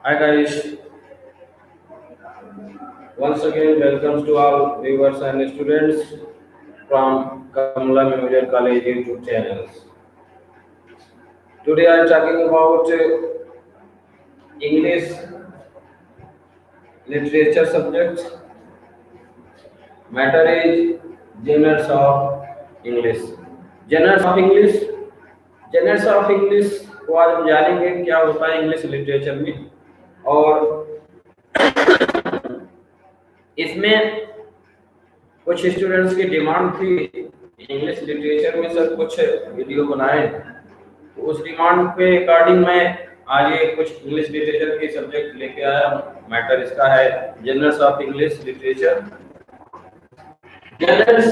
Hi guys, once again welcomes to all viewers and students from Kamala Memorial College YouTube channels. Today I am talking about English literature subjects. Matter is genres of English. Genres of English, genres of English को आज हम जानेंगे क्या होता है English literature में और इसमें कुछ स्टूडेंट्स की डिमांड थी इंग्लिश लिटरेचर में सर कुछ वीडियो बनाए तो उस डिमांड पे अकॉर्डिंग मैं आज ये कुछ इंग्लिश लिटरेचर के सब्जेक्ट लेके आया। मैटर इसका है generals of English literature. Generals,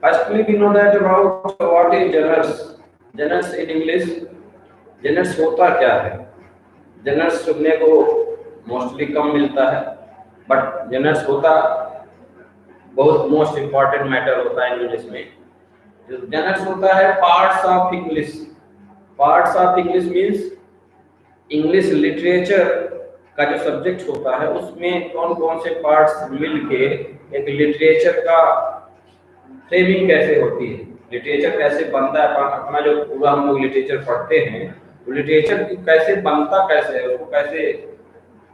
firstly we know that about what is generals. Generals in English, generals होता क्या है? जनरल्स सुनने को मोस्टली कम मिलता है बट जनरल्स होता बहुत मोस्ट इंपॉर्टेंट मैटर होता है इंग्लिश में। जो जनरल्स होता है parts of English. Parts of English means English literature का जो सब्जेक्ट होता है उसमें कौन कौन से पार्ट्स मिलके एक लिटरेचर का फ्रेमिंग कैसे होती है, लिटरेचर कैसे बनता है। अपना जो पूरा हम लोग लिटरेचर पढ़ते हैं तो लिटरेचर कैसे बनता कैसे है, उसको कैसे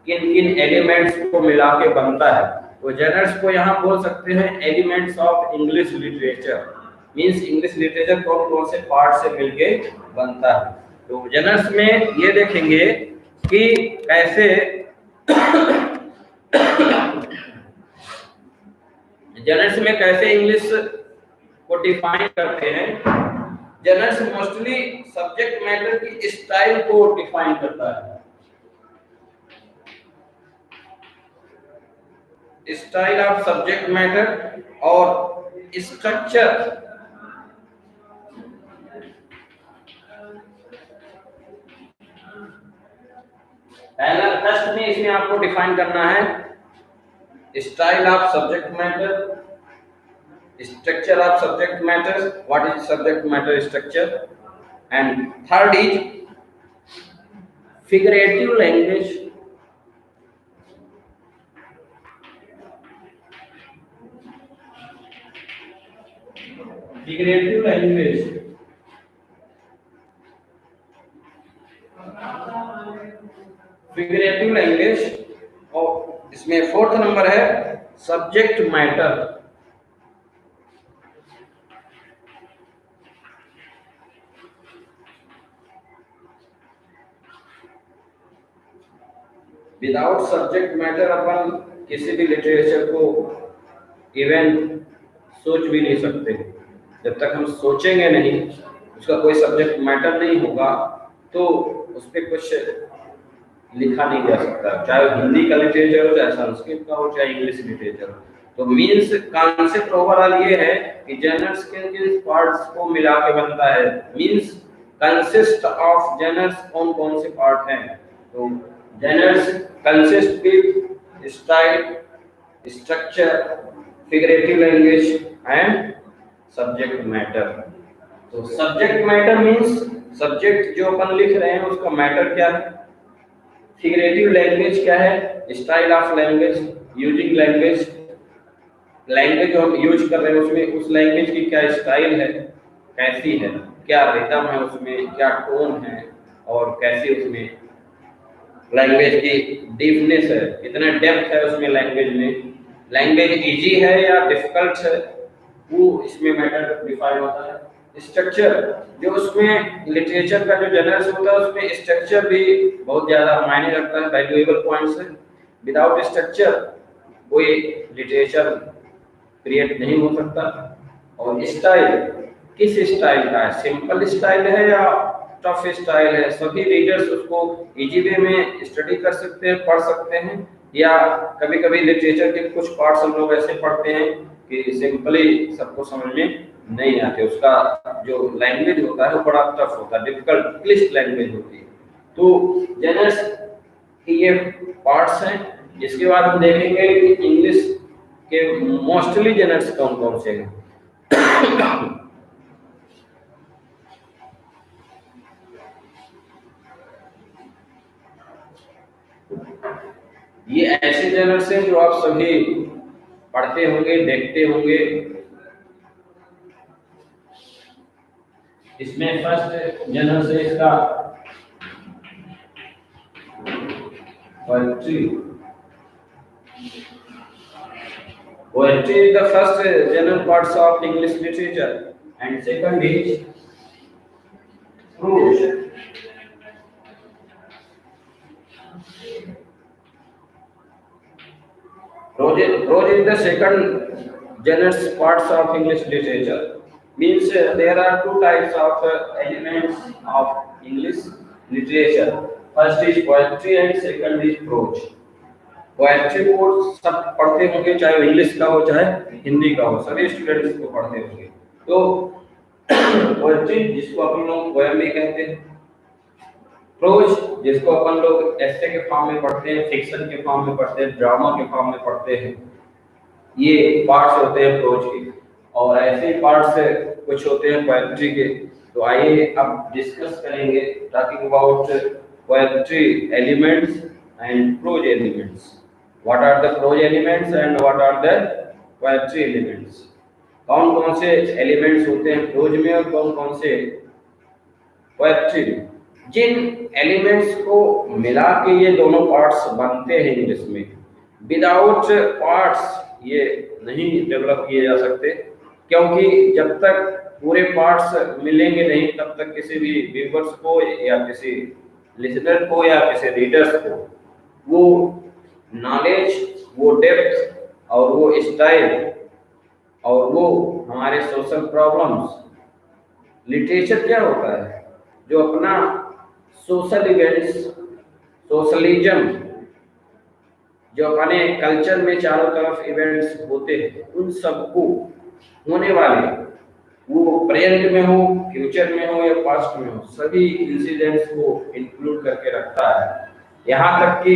किन किन एलिमेंट्स को मिला के बनता है। तो जनरल्स को यहाँ बोल सकते हैं elements of English literature. Means English literature कौन कौन से पार्ट से मिलके बनता है। तो जनरल्स में ये देखेंगे कि कैसे जनरल्स में कैसे इंग्लिश को डिफाइन करते हैं। जनरल्स मोस्टली सब्जेक्ट मैटर की स्टाइल को डिफाइन करता है। स्टाइल ऑफ सब्जेक्ट मैटर और स्ट्रक्चर। पहला फर्स्ट में इसमें आपको डिफाइन करना है style of subject matter, structure of subject matter, what is subject matter structure, and third is figurative language. Figurative language, figurative language. और इसमें फोर्थ नंबर है subject matter. Without subject matter अपन किसी भी लिटरेचर को even सोच भी नहीं सकते। जब तक हम सोचेंगे नहीं, उसका कोई सब्जेक्ट मैटर नहीं होगा तो उस पर कुछ लिखा नहीं जा सकता, चाहे हिंदी का लिटरेचर हो, चाहे संस्कृत का हो, चाहे इंग्लिश लिटरेचर हो। तो मीन्स कॉन्सेप्ट ओवरऑल ये है कि जनरल्स के पार्ट्स को मिला के बनता है। मीन्स कंसिस्ट ऑफ जनरल्स कौन कौन से पार्ट हैं। तो generals consist with style, structure, figurative language and subject matter. तो सब्जेक्ट मैटर मीन्स सब्जेक्ट जो अपन लिख रहे हैं उसका मैटर क्या है। फिगरेटिव लैंग्वेज क्या है, style of language, using language, language जो हम यूज कर रहे हैं उसमें उस लैंग्वेज की क्या स्टाइल है, कैसी है, क्या रिदम है उसमें, क्या टोन है और कैसी उसमें लैंग्वेज की डीपनेस है, कितना डेप्थ है उसमें लैंग्वेज में, लैंग्वेज इजी है या डिफिकल्ट है, वो इसमें मैटर डिफाइन होता है। स्ट्रक्चर, जो उसमें लिटरेचर का जो जनरल्स होता है उसमें स्ट्रक्चर भी बहुत ज्यादा मायने रखता है, वैल्यूएबल पॉइंट्स है। विदाउट स्ट्रक्चर कोई लिटरेचर क्रिएट नहीं हो सकता। और स्टाइल, किस स्टाइल का है, सिंपल स्टाइल है या टफ स्टाइल है। सभी रीडर्स उसको इजी वे में स्टडी कर सकते हैं, पढ़ सकते हैं, या कभी कभी लिटरेचर के कुछ पार्ट्स हम लोग ऐसे पढ़ते हैं कि सिंपली सबको समझ में नहीं आते, उसका जो लैंग्वेज होता है वो बड़ा टफ होता है, डिफिकल्ट क्लिष्ट लैंग्वेज होती है। तो जनरल्स के ये पार्ट्स हैं। इसके बाद हम देखेंगे कि इंग्लिश के मोस्टली जनरल्स कौन कौन से हैं। ये ऐसे जनर्स हैं जो आप सभी पढ़ते होंगे, देखते होंगे। इसमें फर्स्ट जनरल है इसका poetry. Poetry is the first general parts of English literature, and second is prose. Prose is the second general parts of English literature. Means there are two types of elements of English literature. First is poetry and second is prose. Poetry को सब पढ़ते होंगे, चाहे English का हो चाहे हिंदी का हो, सभी स्टूडेंट्स को पढ़ते होंगे। तो पोएट्री जिसको अपन लोग पोएम भी कहते हैं, प्रोज जिसको अपन लोग एस्से के फॉर्म में पढ़ते हैं, फिक्शन के फॉर्म में पढ़ते हैं, ड्रामा के फॉर्म में पढ़ते हैं, ये पार्ट्स होते हैं प्रोज के। और ऐसे ही पार्ट्स कुछ होते हैं पोएट्री के। तो आइए अब डिस्कस करेंगे talking about poetry elements and prose elements. What are the prose elements and what are the poetry elements? कौन कौन से एलिमेंट्स होते हैं प्रोज में और कौन कौन से पोएट्री में? जिन एलिमेंट्स को मिला के ये दोनों पार्ट्स बनते हैं इंग्लिश में, विदाउट पार्ट्स ये नहीं डेवलप किए जा सकते, क्योंकि जब तक पूरे पार्ट्स मिलेंगे नहीं तब तक किसी भी व्यूअर्स को या किसी लिसनर को या किसी रीडर्स को वो नॉलेज, वो डेप्थ और वो स्टाइल और वो हमारे सोशल प्रॉब्लम्स। लिटरेचर क्या होता है? जो अपना सोशल इवेंट्स, सोशलिज्म, जो अपने कल्चर में चारों तरफ इवेंट्स होते हैं, उन सबको होने वाले, वो प्रेजेंट में हो, फ्यूचर में हो या पास्ट में हो, सभी इंसिडेंट्स को इंक्लूड करके रखता है। यहाँ तक कि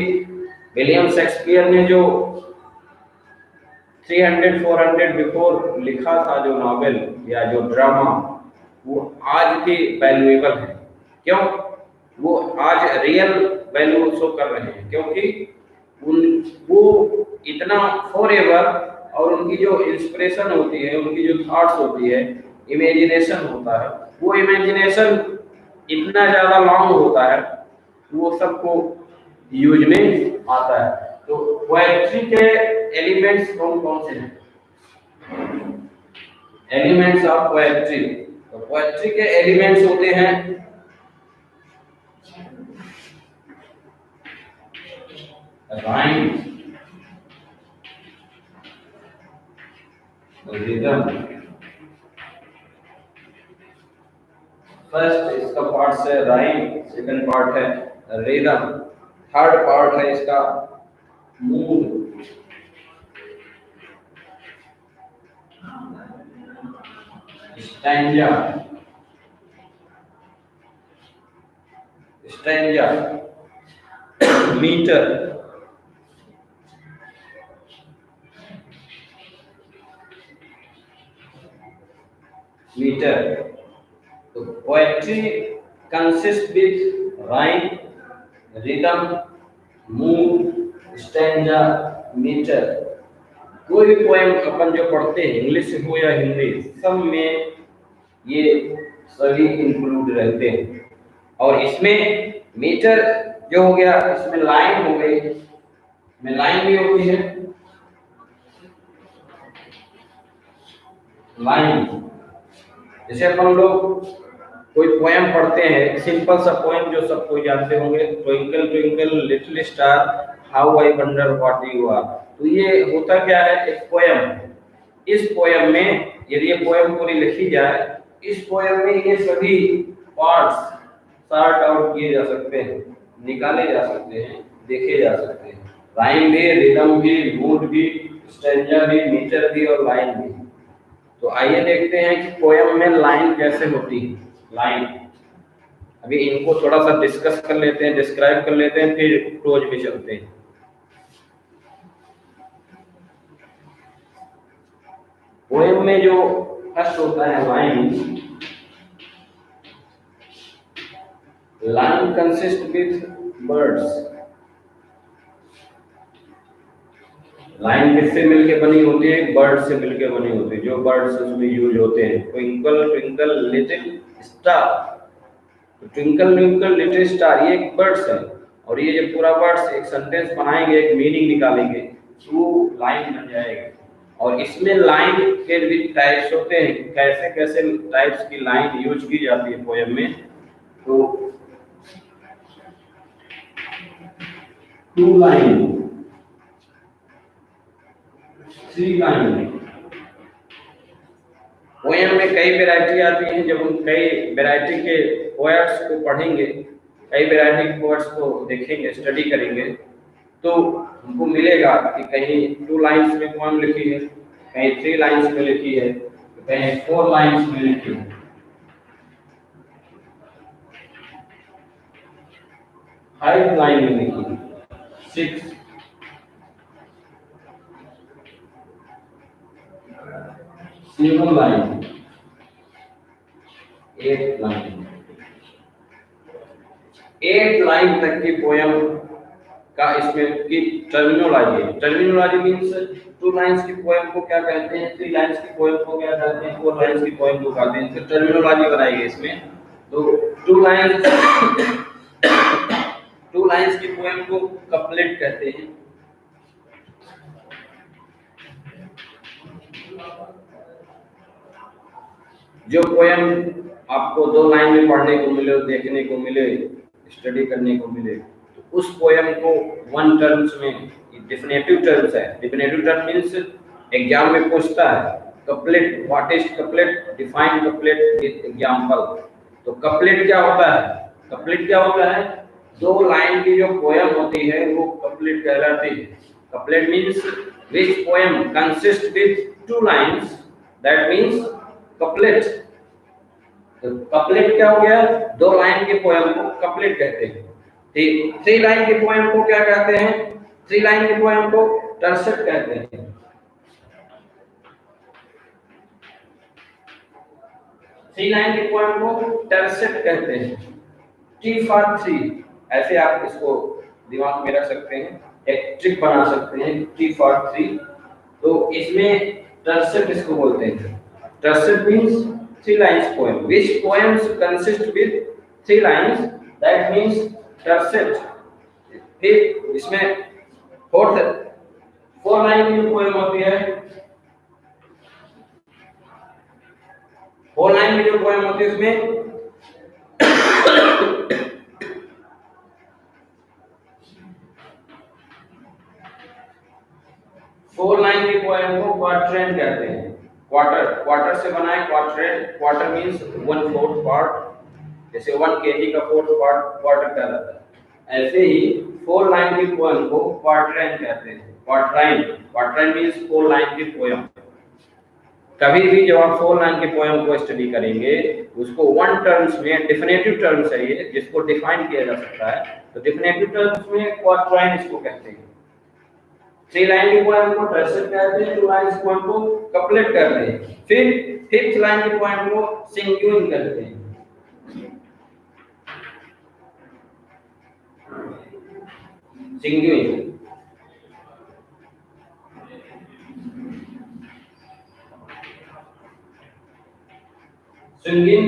विलियम शेक्सपियर ने जो 300-400 बिफोर लिखा था जो नॉवेल या जो ड्रामा, वो आज भी वैल्यूएबल है। क्यों? वो आज रियल वैल्यू शो कर रहे हैं, क्योंकि वो इतना फॉरएवर, और उनकी जो इंस्पिरेशन होती है, उनकी जो थॉट्स होती है, इमेजिनेशन होता है, वो इमेजिनेशन इतना ज़्यादा लॉन्ग होता है, वो सबको यूज में आता है। तो पोएट्री के एलिमेंट्स कौन कौन से हैं? Elements of poetry. तो पोएट्री के एलिमेंट्स होते हैं राइम, रिदम। फर्स्ट इसका पार्ट है राइम, सेकंड पार्ट है रिदम, थर्ड पार्ट है इसका mood, stanza, stanza, metre, metre. तो poetry consist with rhyme, rhythm, mood, stanza, metre. कोई भी पोएम अपन जो पढ़ते हैं, इंग्लिश हो या हिंदी, सब में ये सभी इंक्लूड रहते हैं। और इसमें मीटर जो हो गया, इसमें लाइन हो गई, में लाइन भी होती है, लाइन। जैसे अपन लोग कोई पोएम पढ़ते हैं, सिंपल सा पोएम जो सब कोई जानते होंगे, twinkle twinkle little star how I wonder what you are. तो ये होता क्या है? एक पोएम है। इस पोएम में यदि ये पोएम पूरी लिखी जाए, इस पोएम में ये सभी पार्ट्स सॉर्ट आउट किए जा सकते हैं, निकाले जा सकते हैं, देखे जा सकते हैं। राइम भी, रिदम भी, मूड भी, स्टैंजा भी, मीटर भी और लाइन भी। तो आइए देखते हैं कि पोएम में लाइन कैसे होती है। लाइन, अभी इनको थोड़ा सा डिस्कस कर लेते हैं, डिस्क्राइब कर लेते हैं, फिर प्रोज पे चलते हैं। पोएम में जो फर्स्ट होता है line, line consist with words. Line किससे मिलके बनी होती है? बर्ड से मिलके बनी होती है। जो बर्ड्स उसमें यूज होते हैं, ट्विंकल ट्विंकल लिटिल स्टार, तो ट्विंकल ट्विंकल लिटिल स्टार ये एक बर्ड्स है। और ये जब पूरा वर्ड्स एक सेंटेंस बनाएंगे, एक मीनिंग निकालेंगे, तो लाइन बन जाएगा। और इसमें लाइन के भी टाइप्स होते हैं, कैसे कैसे टाइप्स की लाइन यूज की जाती है पोएम में। तो two line, three line. Poem में कई वैरायटी आती हैं। जब हम कई वैरायटी के पोएट्स को पढ़ेंगे, कई वैरायटी के पोएट्स को देखेंगे, स्टडी करेंगे, तो हमको मिलेगा कि कहीं टू लाइन्स में पोएम लिखी है, कहीं थ्री लाइन्स में लिखी है, कहीं फोर लाइन्स में लिखी है। फाइव लाइन में लिखी है, six, seven line, eight line. 8 line तक की पोयम का इसमें की टर्मिनोलॉजी है। टर्मिनोलॉजी मींस 2 लाइंस की पोयम को क्या कहते हैं, 3 लाइंस की पोयम को क्या कहते हैं, 4 लाइंस की पोयम को कहते हैं। तो टर्मिनोलॉजी बनाई है इसमें। तो 2 लाइंस 2 लाइंस की पोयम को कपलेट कहते हैं। जो पोयम आपको 2 लाइन में पढ़ने को मिले, देखने को मिले, स्टडी करने को मिले, तो उस पोयम को 1 टर्म्स में, डिफिनेटिव टर्म्स है। डिफिनेटिव टर्म मींस एग्जाम में पूछता है couplet, what is couplet, define couplet with example. तो कपलेट क्या होता है? कपलेट क्या होता है? 2 लाइन की जो पोयम होती है वो कपलेट कहलाती है। Couplet means which poem consist with 2 lines, that means couplet. तो कपलेट क्या हो गया? 2 लाइन के पोयम को कपलेट कहते हैं। ठीक, 3 लाइन के पोयम को क्या कहते हैं? 3 लाइन के पोयम को टर्सेट कहते हैं। 3 लाइन के पोयम को टर्सेट कहते हैं। T for 3, ऐसे आप इसको दिमाग में रख सकते हैं, एक ट्रिक बना सकते हैं। T for 3, तो इसमें टर्सेट इसको बोलते हैं। टर्सेट means 3 lines poem. Which poems consist with 3 lines? That means tercet. फिर इसमें फोर्थ 4 लाइन की पोएम होती है, 4 लाइन की जो पोएम होती है उसमें 4 लाइन की पोएम को क्वार्ट्रेन कहते हैं। क्वार्टर, क्वार्टर से बना है क्वार्ट्रेन। Quarter means 1/4 part. जैसे 1 kg का 4th पार्ट क्वार्टर कहलाता है। ऐसे ही 4 लाइन की पोएम को क्वार्ट्रेन कहते हैं। क्वार्ट्राइन, क्वार्ट्राइन मींस 4 लाइन की पोएम। कभी भी जब आप 4 लाइन की पोएम को स्टडी करेंगे, उसको 1 टर्म्स में, डिफिनेटिव टर्म्स है ये, जिसको डिफाइन किया जा सकता है, तो डिफिनेटिव टर्म्स में क्वार्ट्राइन इसको कहते हैं। 3 लाइन की पोएम को टर्सेट कहते हैं, 2 लाइन की पोएम को कपलेट कहते हैं। फिर 5th लाइन की पोएम को सिंग्यूइन कहते हैं। सिंग्यूइन,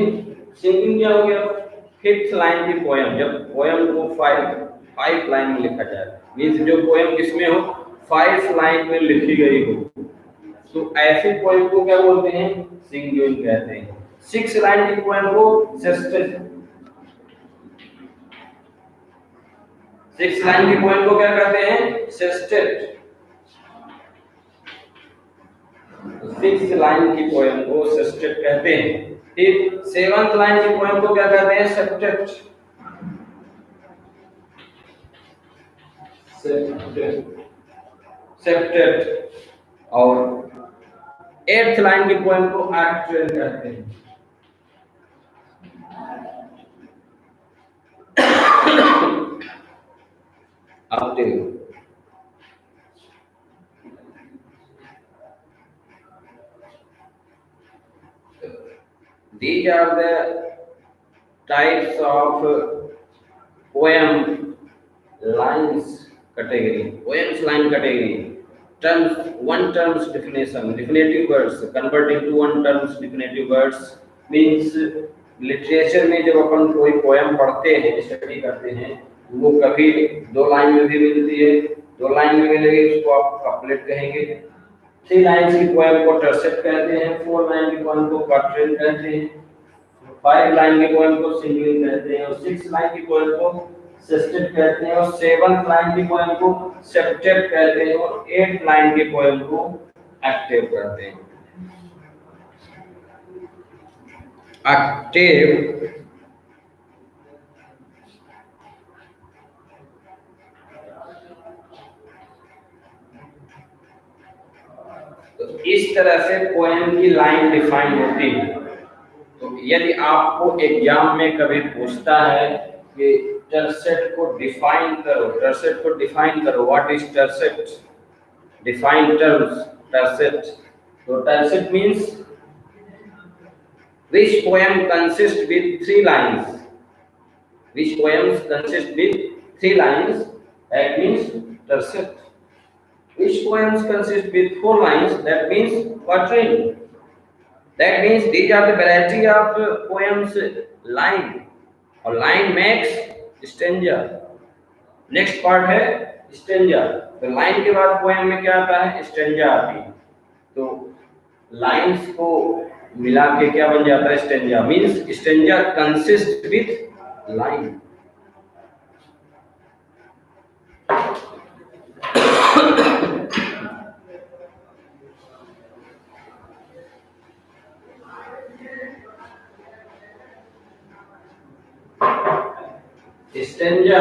सिंगिंग क्या हो गया? 5th लाइन की पोएम। जब पोएम को 5 लाइन में लिखा जाए, मींस जो पोएम किसमें हो, 5 लाइन में लिखी गई हो, तो ऐसे पोएम को क्या बोलते हैं? सिंग्यूइन कहते हैं। 6 लाइन की पोएम को सेस्टेट, 6 लाइन की पोएम को क्या कहते हैं? सेस्टेट। 6 लाइन की पोएम को सेस्टेट कहते हैं। फिर 7th लाइन की पोएम को क्या कहते हैं? सेप्टेट। सेप्टेट। और 8th लाइन की पोएम को आर्क्ट्रेन कहते हैं। Octave. These are the types of poem lines category, poems line category. terms, one terms definition, definitive words, converting to one terms definitive words means literature में जब अपन कोई poem पढ़ते हैं, स्टडी करते हैं, वो कभी दो लाइन में भी मिलती है, दो लाइन में मिलेगी उसको आप कपलेट कहेंगे, थ्री लाइन्स की पोयम को टर्सेट कहते हैं, फोर लाइन की पोयम को क्वार्टेट कहते हैं, फाइव लाइन की पोयम को सिंगलिंग कहते हैं, और सिक्स लाइन की पोयम को सेस्टेट कहते हैं, और सेवंथ लाइन की पोयम को सेप्टेट कहते हैं, और एट लाइन की पोयम को एक्टिव कहते हैं। एक्टिव तो इस तरह से पोयम की लाइन डिफाइन होती है। तो यदि आपको एग्जाम में कभी पूछता है कि टर्सेट को डिफाइन करो, टर्सेट को डिफाइन करो, व्हाट इज टर्सेट, डिफाइन टर्म्स टर्सेट, तो टर्सेट means which poem consists with three lines, which poems consist with three lines, that means tercet. Which poems consist with four lines, that means quatrain. That means these are the variety of poems line, और line makes stanza. Next part है stanza, तो line के बाद poem में क्या आता है, stanza आती है, तो lines को मिला के क्या बन जाता है, stanza, means stanza consist with line. Stanza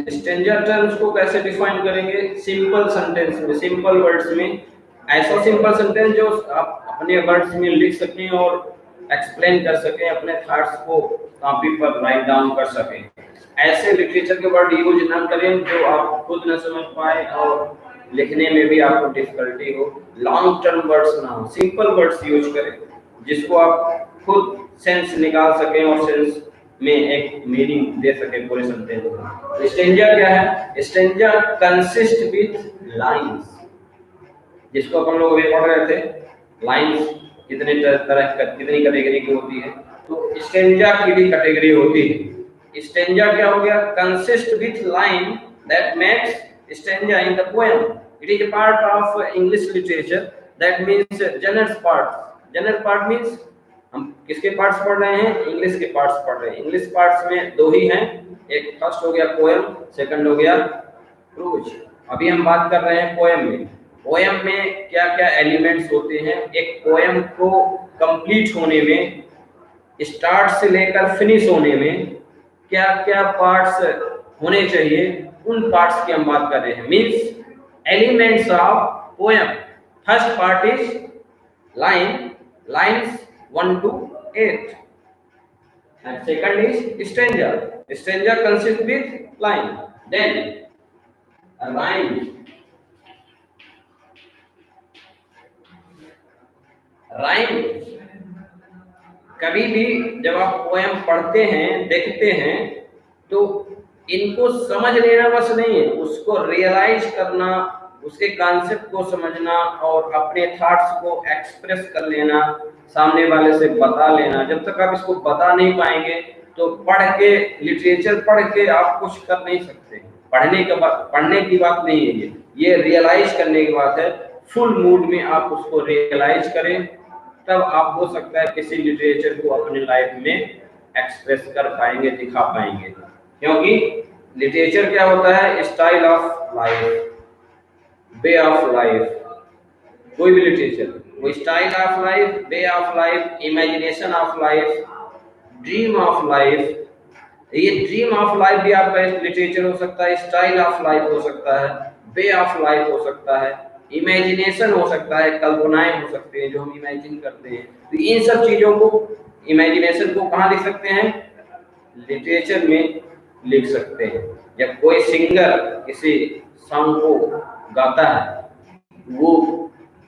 stanza terms को कैसे डिफाइन करेंगे, सिंपल सेंटेंस में, सिंपल वर्ड्स में, ऐसा सिंपल सेंटेंस जो आप अपने वर्ड्स में लिख सकें और एक्सप्लेन कर सकें, अपने थॉट्स को कॉपी पर राइट डाउन कर सकें। ऐसे लिटरेचर के वर्ड यूज ना करें जो आप खुद न समझ पाए और लिखने में भी आपको डिफिकल्टी हो। लॉन्ग टर्म वर्ड्स ना हो, सिंपल वर्ड्स यूज करें जिसको आप खुद सेंस निकाल सकें और सेंस में एक मीनिंग दे सके पूरे सेंटेंस में। स्टेंजा क्या है, स्टेंजा कंसिस्ट विथ लाइंस, जिसको अपन लोग अभी पढ़ रहे थे, लाइंस कितने तरह कितनी कैटेगरी की होती है, तो स्टेंजा की भी कैटेगरी होती है। स्टेंजा क्या हो गया, consist with line that makes stanza in the poem, it is a part of English literature, that means general part. General part means हम किसके पार्ट्स पढ़ रहे हैं, इंग्लिश के पार्ट्स पढ़ रहे हैं। इंग्लिश पार्ट्स में दो ही हैं, एक फर्स्ट हो गया पोएम, सेकंड हो गया प्रोज। अभी हम बात कर रहे हैं पोएम में। पोएम में क्या क्या एलिमेंट्स होते हैं, एक पोएम को कंप्लीट होने में, स्टार्ट से लेकर फिनिश होने में क्या क्या पार्ट्स होने चाहिए, उन पार्ट्स की हम बात कर रहे हैं। Means elements of poem, first part is line, lines 1 to 8, and second is stanza. Stanza consists with line, then a rhyme. Rhyme कभी भी जब आप पोएम पढ़ते हैं, देखते हैं, तो इनको समझ लेना बस नहीं है, उसको रियलाइज करना, उसके कॉन्सेप्ट को समझना और अपने थॉट्स को एक्सप्रेस कर लेना, सामने वाले से बता लेना। जब तक आप इसको बता नहीं पाएंगे तो पढ़ के, लिटरेचर पढ़ के आप कुछ कर नहीं सकते। पढ़ने की बात नहीं है, ये रियलाइज करने की बात है। फुल मूड में आप उसको रियलाइज करें, तब आप हो सकता है किसी लिटरेचर को अपनी लाइफ में एक्सप्रेस कर पाएंगे, दिखा पाएंगे। क्योंकि लिटरेचर क्या होता है, style of life, way of life. कोई भी लिटरेचर, वो style of life, way of life, imagination of life, dream of life. ये ड्रीम ऑफ लाइफ भी आपका लिटरेचर हो सकता है, स्टाइल ऑफ लाइफ हो सकता है, वे ऑफ लाइफ हो सकता है, इमेजिनेशन हो सकता है, कल्पनाएं हो सकती हैं जो हम इमेजिन करते हैं। तो इन सब चीजों को, इमेजिनेशन को कहाँ लिख सकते हैं, लिटरेचर में लिख सकते हैं। जब कोई सिंगर किसी सॉन्ग को गाता है, वो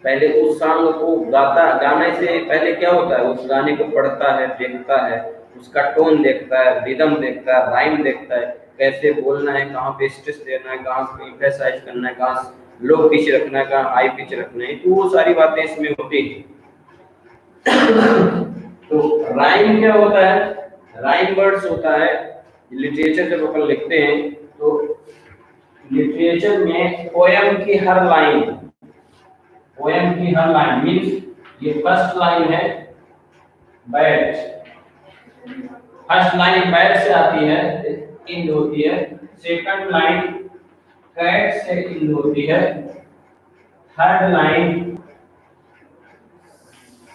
पहले उस सॉन्ग को गाने से पहले क्या होता है, उस गाने को पढ़ता है, देखता है, उसका टोन देखता है, रिदम देखता है, राइम देखता है, कैसे बोलना है, कहाँ पे स्ट्रेस देना है, कहाँ पे एम्फेसाइज करना है, कहाँ लो पिच रखना है, कहाँ हाई पिच रखना है, तो वो सारी बातें इसमें होती हैं। तो राइम क्या होता है? राइम वर्ड्स होता है लिटरेचर जब अपन लिखते हैं तो लिटरेचर में पोयम की हर लाइन मीन्स ये फर्स्ट लाइन है बैट, फर्स्ट लाइन बैट से आती है, इंड होती है। सेकंड लाइन कैट से इंड होती है। थर्ड लाइन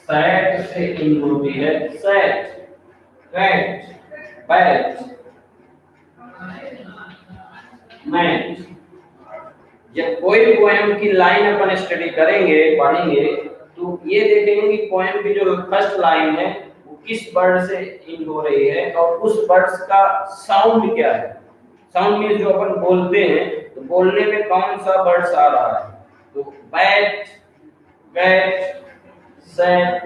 सैट से इंड होती है। Sat, cat, bat, mat. जब कोई पोएम की लाइन अपन स्टडी करेंगे, पढ़ेंगे, तो ये देखेंगे कि पोएम की जो फर्स्ट लाइन है वो किस वर्ड से इंड हो रही है और उस वर्ड का साउंड क्या है। साउंड मीन्स जो अपन बोलते हैं तो बोलने में कौन सा वर्ड आ रहा है। तो बैट, कैट, सेट,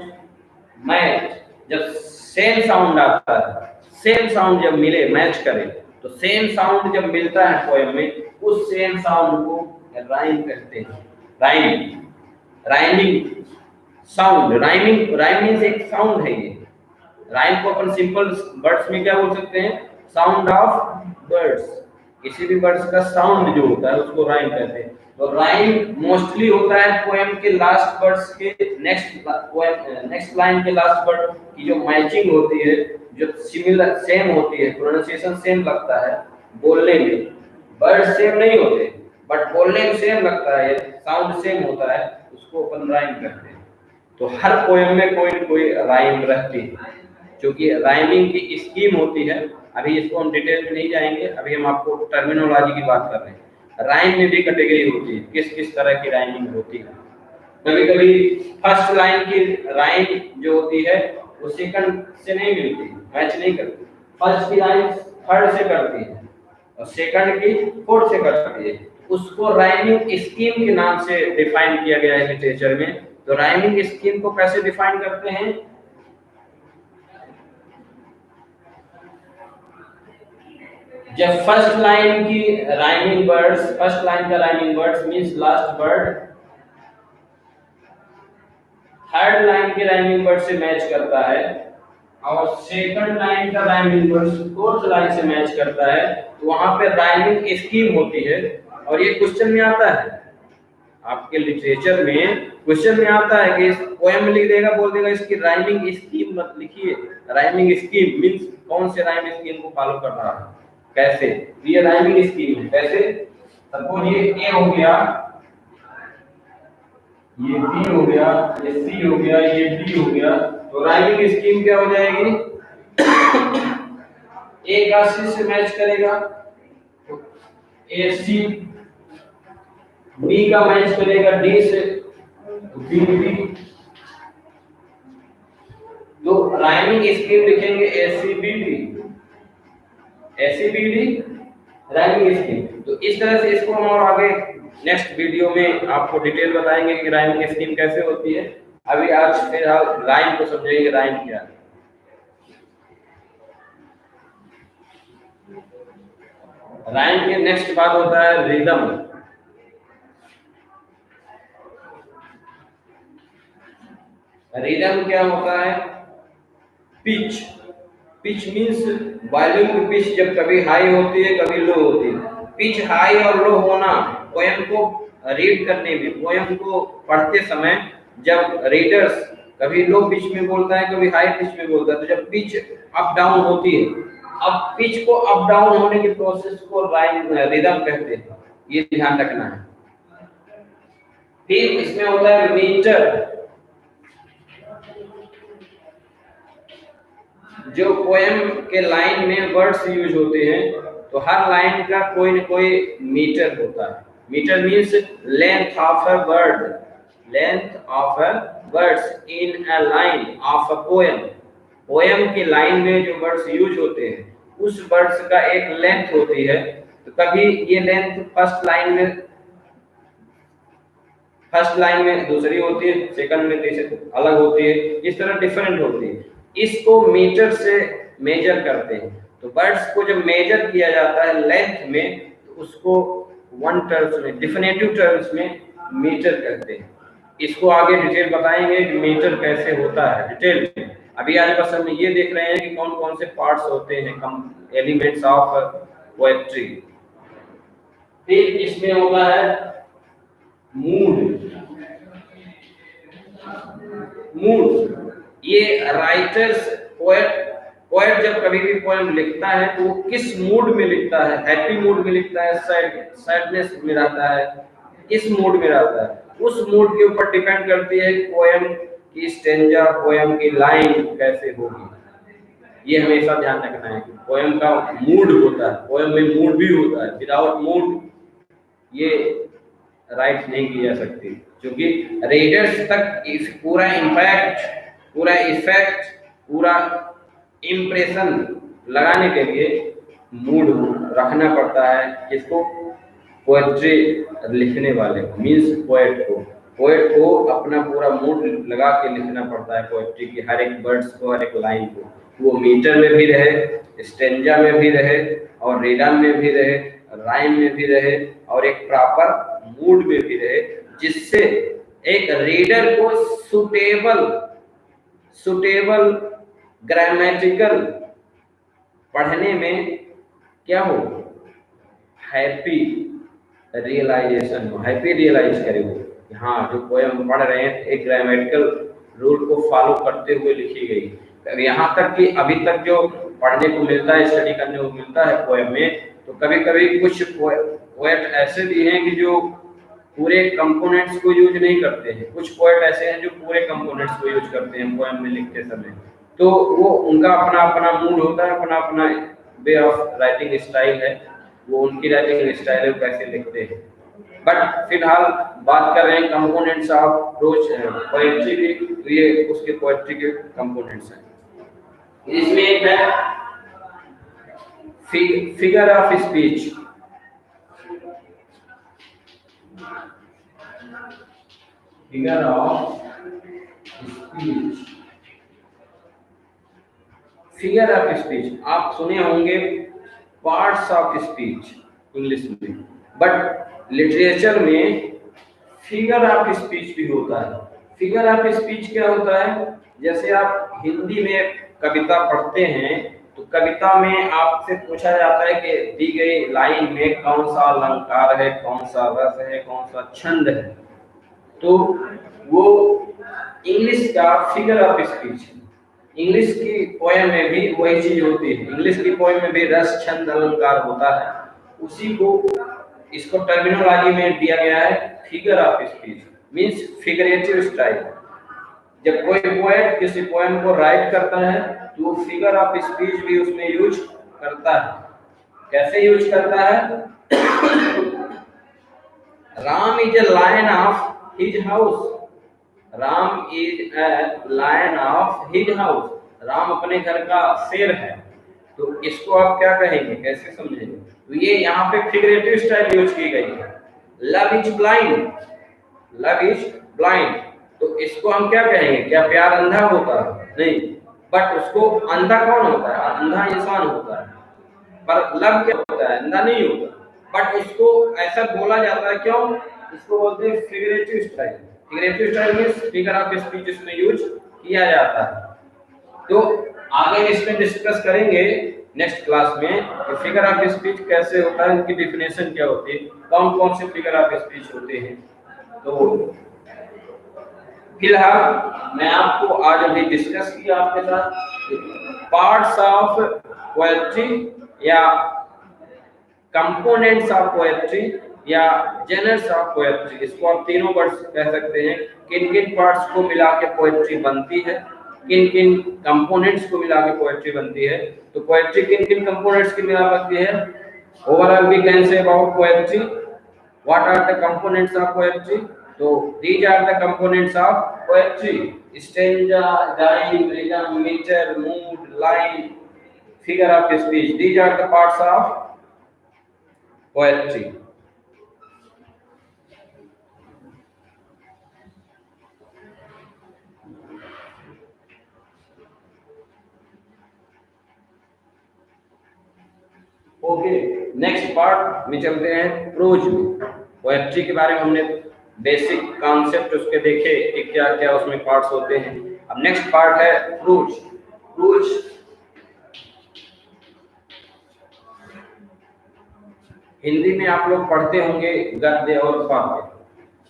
मैट, जब सेम साउंड आता है, सेम साउंड जब मिले, मैच करे, तो सेम साउंड जब मिलता है पोएम में, उस सेम साउंड को राइम कहते हैं। Rhyme, rhyming sound, rhyme means एक साउंड है ये। राइम को अपन सिंपल वर्ड्स में क्या बोल सकते हैं? Sound of words. किसी भी वर्ड्स का साउंड जो होता है उसको राइम कहते हैं। तो राइम मोस्टली होता है पोएम के लास्ट वर्ड्स के नेक्स्ट लाइन के लास्ट वर्ड की जो मैचिंग होती है, जो सिमिलर सेम होती है, प्रोनाउंसिएशन सेम लगता है, बोलने में वर्ड सेम नहीं होते बट बोलने में सेम लगता है, साउंड सेम होता है, उसको अपन राइम कहते हैं। तो हर पोएम में कोई न कोई राइम रहती है, क्योंकि राइमिंग की स्कीम होती है। अभी इसको हम डिटेल में नहीं जाएंगे, अभी हम आपको टर्मिनोलॉजी की बात कर रहे हैं। राइम में भी कैटेगरी होती है, किस किस तरह की राइमिंग होती है। कभी कभी फर्स्ट लाइन की राइम जो होती है वो सेकंड से नहीं मिलती, मैच नहीं करती। फर्स्ट की लाइन थर्ड से करती है और सेकंड की फोर्थ से करती है। उसको राइमिंग स्कीम के नाम से डिफाइन किया गया है लिटरेचर में। तो राइमिंग स्कीम को कैसे डिफाइन करते हैं? जब फर्स्ट लाइन की राइमिंग वर्ड्स, फर्स्ट लाइन का rhyming words means last word third line के राइमिंग वर्ड से मैच करता है और सेकंड लाइन का राइमिंग वर्ड्स फोर्थ लाइन से मैच करता है, तो वहां पे राइमिंग स्कीम होती है। और ये क्वेश्चन में आता है, आपके लिटरेचर में क्वेश्चन में आता है कि इस पोएम में लिख देगा, बोल देगा इसकी राइमिंग स्कीम मत लिखिए। राइमिंग स्कीम मींस कौन से राइम स्कीम को फॉलो कर रहा है, कैसे। ये राइमिंग स्कीम है। कैसे? सपोज ये ए हो गया, ये बी हो गया, ये सी हो गया, ये डी हो गया, तो राइमिंग स्कीम क्या हो जाएगी? ए का सी से मैच करेगा तो ए सी, बी का मैच करेगा डी से तो बी डी। तो राइमिंग स्कीम लिखेंगे A C B D, A C B D rhyming scheme. तो इस तरह से इसको हम और आगे नेक्स्ट वीडियो में आपको डिटेल बताएंगे कि राइमिंग स्कीम कैसे होती है। अभी आज फिर आप राइम को समझेंगे, राइम क्या है। राइम के नेक्स्ट बात होता है रिदम। रिदम क्या होता है? पिच। पिच मींस वॉल्यूम की पिच जब कभी हाई होती है कभी लो होती है। पिच हाई और लो होना पोएम को रीड करने में, पोएम को पढ़ते समय जब रीडर्स कभी लो पिच में बोलता है कभी हाई पिच में बोलता है, तो जब पिच अप डाउन होती है, अब पिच को अप डाउन होने की प्रोसेस को रिदम कहते हैं, ये ध्यान रखना है। फिर इसमें होता है मीटर। जो पोएम के लाइन में वर्ड्स यूज होते हैं तो हर लाइन का कोई न कोई मीटर होता है। Metre means length of a word, length of a words in a line of a poem. Poem की लाइन में जो वर्ड्स यूज होते हैं उस वर्ड्स का एक लेंथ होती है। तो कभी ये लेंथ फर्स्ट लाइन में दूसरी होती है, सेकंड में तीसरी अलग होती है, इस तरह डिफरेंट होती है। इसको मीटर से मेजर करते हैं। तो वर्ड्स को जब मेजर किया जाता है लेंथ में, तो उसको वन टर्म्स में, डिफिनेटिव टर्म्स में मीटर कहते हैं। इसको आगे डिटेल बताएंगे कि मीटर कैसे होता है डिटेल में। अभी आज बस हम ये देख रहे हैं कि कौन कौन से पार्ट्स होते हैं एलिमेंट्स ऑफ पोएट्री। फिर इसमें होता है मूड। मूड ये राइटर्स पोएट जब कभी भी पोएम लिखता है तो वो किस मूड में लिखता है, हैप्पी मूड में लिखता है, सैडनेस में रहता है, किस मूड में रहता है, उस मूड के ऊपर डिपेंड करती है पोएम की स्टेंजा, पोएम की लाइन कैसे होगी। ये हमेशा ध्यान रखना है कि पोएम का मूड होता है, पोएम में मूड भी होता है। विदाउट मूड ये राइट नहीं की जा सकती, क्योंकि रीडर्स तक पूरा इम्पैक्ट, पूरा इफेक्ट, पूरा इम्प्रेशन लगाने के लिए मूड रखना पड़ता है। किसको? पोएट्री लिखने वाले को, मीन्स पोएट को। पोएट को अपना पूरा मूड लगा के लिखना पड़ता है पोएट्री की, हर एक वर्ड्स को, हर एक लाइन को। वो मीटर में भी रहे, स्टेंजा में भी रहे, और रिदम में भी रहे, राइम में भी रहे, और एक प्रॉपर मूड में भी रहे, जिससे एक रीडर को सुटेबल ग्रामेटिकल पढ़ने में क्या हो, हैप्पी रियलाइजेशन हो, हैप्पी रियलाइज करे वो, हाँ जो पोएम पढ़ रहे हैं एक ग्रामेटिकल रूल को फॉलो करते हुए लिखी गई। यहाँ तक कि अभी तक जो पढ़ने को मिलता है, स्टडी करने को मिलता है पोएम में, तो कभी कभी कुछ पोएट ऐसे भी हैं कि जो पूरे कंपोनेंट्स को यूज नहीं करते हैं। कुछ पोएट ऐसे हैं जो पूरे कंपोनेंट्स को यूज करते हैं पोएम में लिखते समय। तो वो उनका अपना अपना मूड होता है, अपना अपना वे ऑफ राइटिंग स्टाइल है, वो उनकी राइटिंग स्टाइल है, कैसे लिखते हैं। बट फिलहाल बात कर रहे हैं कंपोनेंट्स ऑफ पोएट्री की, तो ये उसके पोएट्री के कंपोनेंट्स हैं। इसमें एक है figure of speech. Figure of speech, figure of speech आप सुने होंगे पार्ट्स ऑफ स्पीच इंग्लिश में, बट लिटरेचर में फिगर ऑफ स्पीच भी होता है। फिगर ऑफ स्पीच क्या होता है? जैसे आप हिंदी में कविता पढ़ते हैं तो कविता में आपसे पूछा जाता है कि दी गई लाइन में कौन सा अलंकार है, कौन सा रस है, कौन सा छंद है। तो वो इंग्लिश का फिगर ऑफ स्पीच है। इंग्लिश की पोएम में भी वही चीज होती है। इंग्लिश की पोएम में भी रस, छंद, अलंकार होता है। उसी को इसको टर्मिनोलॉजी में दिया गया है figure of speech, means figurative style. जब कोई पोएट किसी पोएम को राइट करता है तो वो फिगर ऑफ स्पीच भी उसमें यूज करता है। कैसे यूज करता है? Ram is a lion of his house. Ram is a lion of his house. Ram अपने घर का शेर है। तो इसको आप क्या कहेंगे, कैसे समझेंगे? तो ये यहाँ पे फिगरेटिव स्टाइल यूज की गई है। Love is blind, love is blind, तो इसको हम क्या कहेंगे? क्या प्यार अंधा होता है? नहीं, बट उसको अंधा कौन होता है? अंधा इंसान होता है, पर लव क्या होता है? अंधा नहीं होता। बट उसको ऐसा बोला जाता है, क्यों? इसको बोलते हैं figurative style. Figurative style means figure of speech इसमें यूज किया जाता है। तो आगे इसमें डिस्कस करेंगे नेक्स्ट क्लास में कि फिगर ऑफ स्पीच कैसे होता है, उनकी डेफिनेशन क्या होती है, कौन कौन से फिगर ऑफ स्पीच होते हैं। तो फिलहाल मैं आपको आज अभी डिस्कस किया आपके साथ पार्ट्स ऑफ पोएट्री या कंपोनेंट्स ऑफ पोएट्री या जेनर्स ऑफ पोएट्री। इसको आप तीनों वर्ड्स कह सकते हैं। किन किन पार्ट्स को मिला के पोएट्री बनती है, किन किन कंपोनेंट्स को मिला के पोएट्री बनती है। तो पोएट्री किन किन कंपोनेंट्स की मिला बनती है? Overall we can say about poetry what are the components of poetry. तो these are the components of poetry: stanza, rhyme, rhythm, meter, mood, line, figure of speech. These are the parts of poetry. Okay, next part में चलते हैं pros में। Poetry के बारे में हमने basic concept उसके देखे कि क्या क्या उसमें पार्ट्स होते हैं। अब नेक्स्ट पार्ट है प्रोज। प्रोज हिंदी में आप लोग पढ़ते होंगे गद्य और पद्य।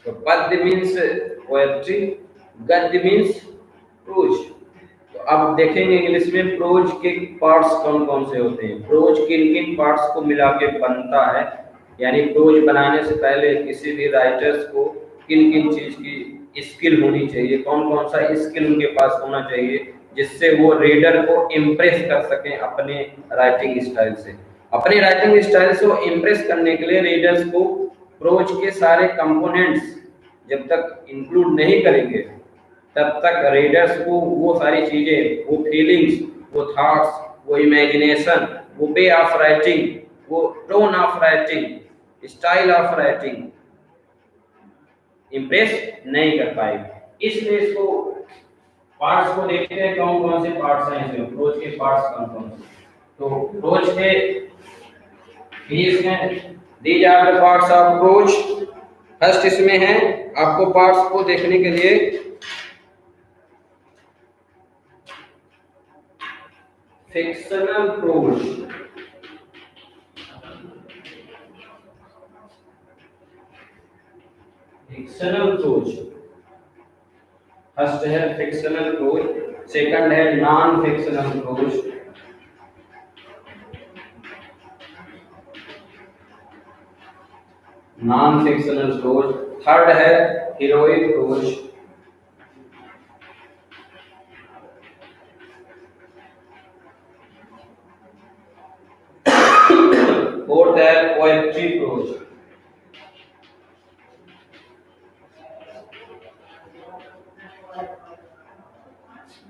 तो पद्य मीन्स पोएट्री, गद्य मीन्स प्रोज। तो अब देखेंगे इंग्लिश में प्रोज के पार्ट्स कौन कौन से होते हैं, प्रोज किन किन पार्ट्स को मिला के बनता है, यानी प्रोज बनाने से पहले किसी भी राइटर्स को किन किन चीज की स्किल होनी चाहिए, कौन कौन सा स्किल उनके पास होना चाहिए जिससे वो रीडर को इम्प्रेस कर सकें अपने राइटिंग स्टाइल से। अपने राइटिंग स्टाइल से वो इम्प्रेस करने के लिए रीडर्स को प्रोज के सारे कंपोनेंट्स जब तक इंक्लूड नहीं करेंगे तब तक रीडर्स को वो सारी चीजें, वो फीलिंग्स, वो थॉट्स, वो इमेजिनेशन, वो वे ऑफ राइटिंग, वो tone of writing, style of writing impress नहीं कर पाएंगे। इसलिए इसको पार्ट्स को देखते हैं कौन कौन से पार्ट्स हैं इसमें, प्रोज के पार्ट्स कौन कौन से। तो प्रोज के इसमें these are the parts of prose. First इसमें है, आपको पार्ट्स को देखने के लिए fictional prose, fictional prose first है फिक्शनल प्रोज, सेकंड है non fictional prose, non fictional prose, third है हीरोइक प्रोज, फोर्थ है पोएट्री प्रोज।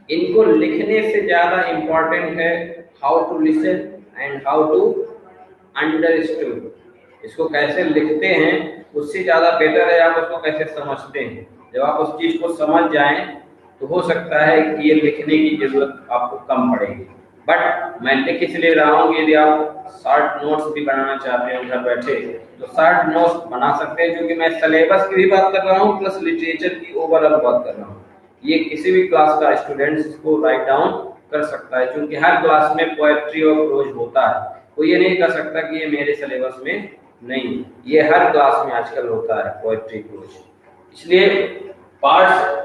इनको लिखने से ज्यादा इंपॉर्टेंट है how to listen and how to understood. इसको कैसे लिखते हैं उससे ज्यादा बेटर है आप उसको कैसे समझते हैं। जब आप उस चीज को समझ जाएं तो हो सकता है कि ये लिखने की जरूरत आपको कम पड़ेगी। बट मैं लिख इसलिए रहा हूँ, यदि आप शॉर्ट नोट्स भी बनाना चाहते हैं घर बैठे तो शॉर्ट नोट्स बना सकते हैं, क्योंकि मैं सिलेबस की भी बात कर रहा हूँ प्लस लिटरेचर की ओवरऑल बात कर रहा हूँ। ये किसी भी क्लास का स्टूडेंट इसको राइट डाउन कर सकता है, क्योंकि हर क्लास में पोएट्री और प्रोज होता है। कोई ये नहीं कर सकता कि ये मेरे सिलेबस में नहीं, ये हर क्लास में आजकल होता है पोएट्री प्रोज। इसलिए पार्ट्स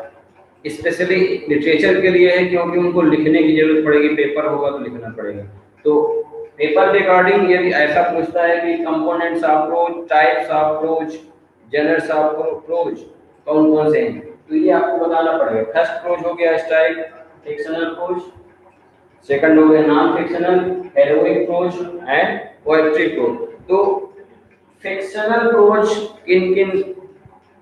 स्पेशली लिटरेचर के लिए है, क्योंकि उनको लिखने की जरूरत पड़ेगी, पेपर होगा तो लिखना पड़ेगा। तो पेपर के अकॉर्डिंग यदि ऐसा पूछता है कि components of pros, types of pros, genres of pros कौन कौन से हैं, तो ये आपको बताना पड़ेगा। फर्स्ट प्रोज हो गया स्टाइल फिक्शनल प्रोज, सेकंड हो गया non fictional, heroic prose and poetry prose. तो फिक्शनल प्रोज किन किन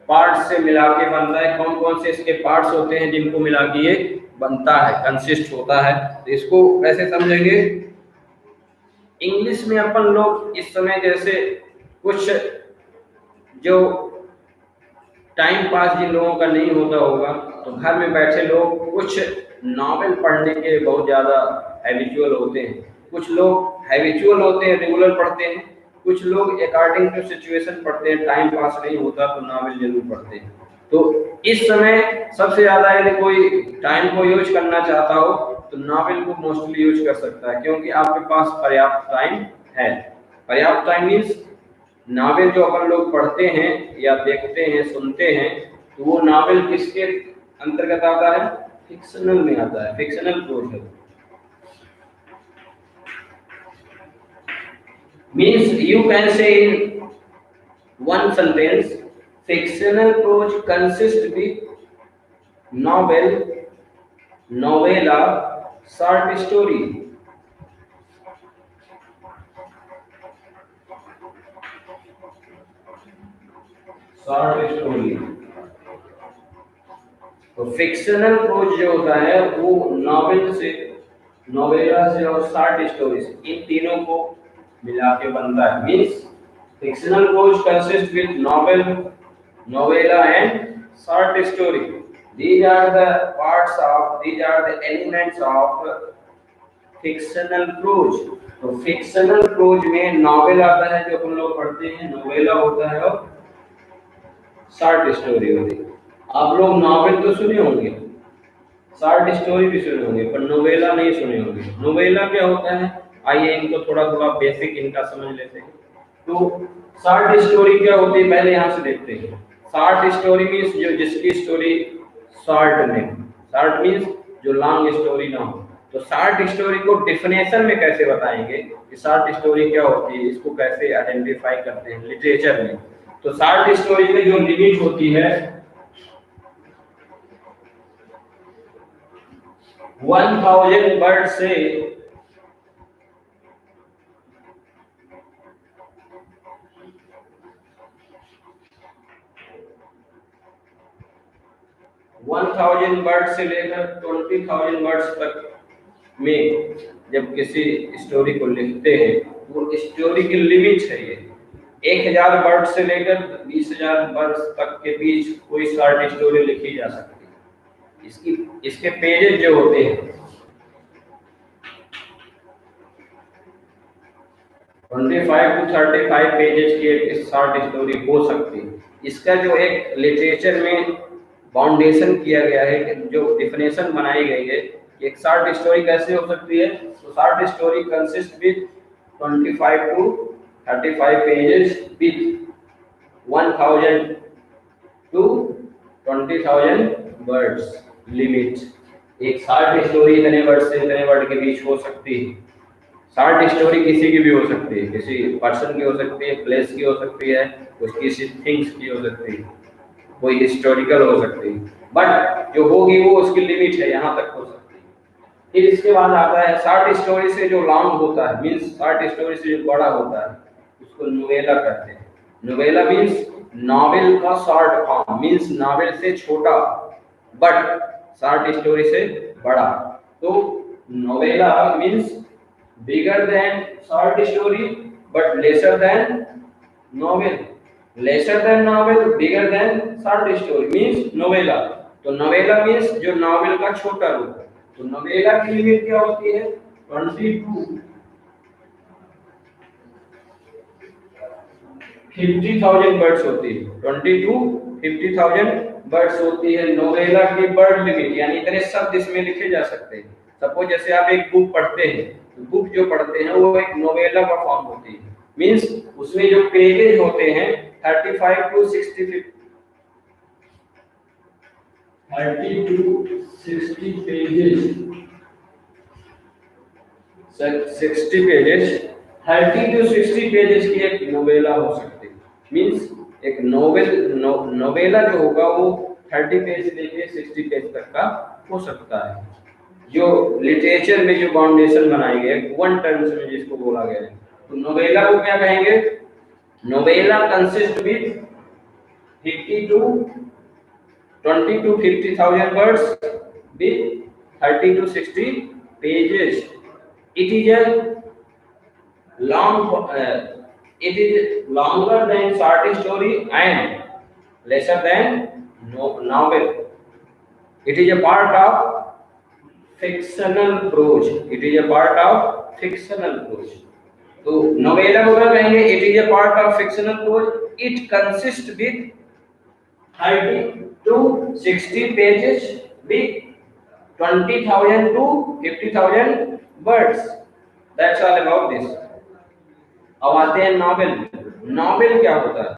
पार्ट्स से मिला के बनता है, कौन कौन से इसके पार्ट्स होते हैं जिनको मिला के ये बनता है, कंसिस्ट होता है, तो इसको कैसे समझेंगे। इंग्लिश में अपन लोग इस समय जैसे कुछ जो टाइम पास जिन लोगों का नहीं होता होगा तो घर में बैठे लोग कुछ नॉवेल पढ़ने के बहुत ज़्यादा हैबिचुअल होते हैं। कुछ लोग हैबिचुअल होते हैं, रेगुलर पढ़ते हैं, कुछ लोग अकॉर्डिंग टू सिचुएशन पढ़ते हैं, टाइम पास नहीं होता तो नॉवेल जरूर पढ़ते हैं। तो इस समय सबसे ज़्यादा यदि कोई टाइम को यूज करना चाहता हो तो नॉवेल को मोस्टली यूज कर सकता है, क्योंकि आपके पास पर्याप्त टाइम है। पर्याप्त टाइम मीन्स नावल जो अपन लोग पढ़ते हैं या देखते हैं, सुनते हैं, तो वो नावल किसके अंतर्गत आता है, फिक्शनल में आता है, फिक्शनल प्रोज है। Means you can say in one sentence fictional prose consists with novel, novella, short story. Short story. तो फिक्शनल प्रोज जो होता है वो नॉवेल से, नोवेला से और शॉर्ट स्टोरी से, इन तीनों को मिला के बनता है। Means fictional prose consist with novel, novella and short story. These are the parts of, these are the elements of fictional prose. तो फिक्शनल प्रोज में नॉवेल आता है जो अपन लोग पढ़ते हैं, नोवेला होता है और शॉर्ट स्टोरी होती है। आप लोग नॉवेल तो सुने होंगे, शॉर्ट स्टोरी भी सुने होंगे, पर नोवेला नहीं सुने होंगे। नोवेला क्या होता है, आइए इनको थोड़ा थोड़ा बेसिक इनका समझ लेते हैं। तो शॉर्ट स्टोरी क्या होती है पहले यहाँ से देखते हैं। शॉर्ट स्टोरी मीन्स जो जिसकी स्टोरी शॉर्ट में, शॉर्ट मीन्स जो लॉन्ग स्टोरी ना हो। तो शॉर्ट स्टोरी को डिफिनेशन में कैसे बताएंगे कि शॉर्ट स्टोरी क्या होती है, इसको कैसे आइडेंटिफाई करते हैं लिटरेचर में। तो शॉर्ट स्टोरी में जो लिमिट होती है 1000 वर्ड से 1000 वर्ड से लेकर 20,000 वर्ड्स तक में जब किसी स्टोरी को लिखते हैं, वो स्टोरी की लिमिट है ये। 1000 वर्ड से लेकर 20,000 वर्ड तक के बीच कोई शॉर्ट स्टोरी लिखी जा सकती है। इसके पेजेस जो होते हैं 25 to 35 पेजेस की एक शॉर्ट स्टोरी हो सकती है। इसका जो एक लिटरेचर में फाउंडेशन किया गया है, जो डिफिनेशन बनाई गई है कि एक शॉर्ट स्टोरी कैसे हो सकती है। तो short story consist with 25 to 35 pages with 1000 to 20,000 words limit. एक शॉर्ट स्टोरी इतने वर्ड से इतने वर्ड के बीच हो सकती है। शॉर्ट स्टोरी किसी की भी हो सकती है, किसी पर्सन की हो सकती है, प्लेस की हो सकती है, कुछ किसी थिंग्स की हो सकती है, कोई हिस्टोरिकल हो सकती है, बट जो होगी वो उसकी लिमिट है, यहाँ तक हो सकती है। फिर इसके बाद आता है शॉर्ट स्टोरी से जो लॉन्ग होता है, मीन्स शॉर्ट स्टोरी से जो बड़ा होता है, उसको नोवेला कहते हैं। नोवेला मीन्स नॉवेल का शॉर्ट फॉर्म, मीन्स नॉवेल से छोटा बट शॉर्ट स्टोरी से बड़ा। तो novella means bigger than short story but lesser than novel, lesser than novel, bigger than short story means novella। तो novella means जो novel का छोटा रूप है। तो novella की लिमिट क्या होती है 50,000 वर्ड्स होती है। 50,000 वर्ड्स होती है नोवेला की वर्ड लिमिट, यानी इतने शब्द इसमें लिखे जा सकते हैं। सपोज जैसे आप एक बुक पढ़ते हैं, तो बुक जो पढ़ते हैं वो एक नोवेला का फॉर्म होती है, मींस उसमें जो पेजेस होते हैं 35 to 60 पेजेस 30 to 60 पेजेस की एक नोवेला हो सकती है। मींस एक नोवेला जो होगा वो 30 पेज लेके 60 पेज तक का हो सकता है। जो लिटरेचर में जो फाउंडेशन बनाई गई है वन टर्म्स में जिसको बोला गया है, तो नोवेला को क्या कहेंगे, novella consist with 20 to 50,000 words with 30 to 60 pages। It is a it is longer than short story and lesser than novel। It is a part of fictional prose। It is a part of fictional prose। तो novella को क्या कहेंगे, it is a part of fictional prose. It consist with 30 to 60 pages with 20,000 to 50,000 words. That's all about this. अब आते हैं novel. Novel क्या होता है,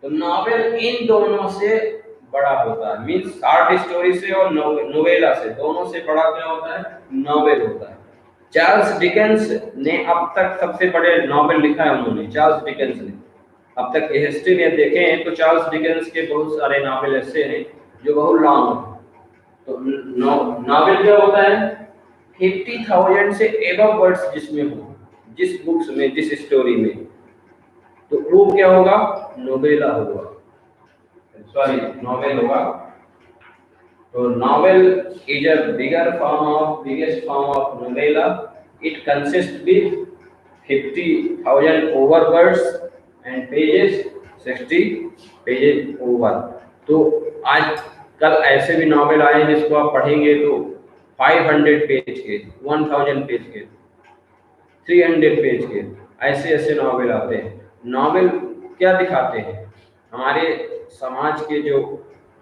तो नॉवेल इन दोनों से बड़ा होता है, मींस शॉर्ट स्टोरी से और नोवेला से दोनों से बड़ा क्या होता है, नॉवेल होता है। चार्ल्स डिकेंस ने अब तक सबसे बड़े नॉवेल लिखा है उन्होंने, चार्ल्स डिकेंस ने। अब तक हिस्ट्री में देखें तो चार्ल्स डिकेंस के बहुत सारे नॉवेल ऐसे हैं जो बहुत लॉन्ग हैं। तो नॉवेल क्या होता है 50,000 से एबव वर्ड्स जिसमें हो, जिस बुक्स में, जिस स्टोरी में, तो वो क्या होगा, नोवेला होगा, सॉरी नॉवेल होगा। तो novel is a biggest form of novella। It consists with 50,000 over words and pages 60 pages over। तो आज कल ऐसे भी नॉवेल आए जिसको आप पढ़ेंगे तो 500 पेज के, 1000 पेज के। 300 पेज के, ऐसे ऐसे नॉवेल आते हैं। नॉवेल क्या दिखाते हैं? हमारे समाज के जो,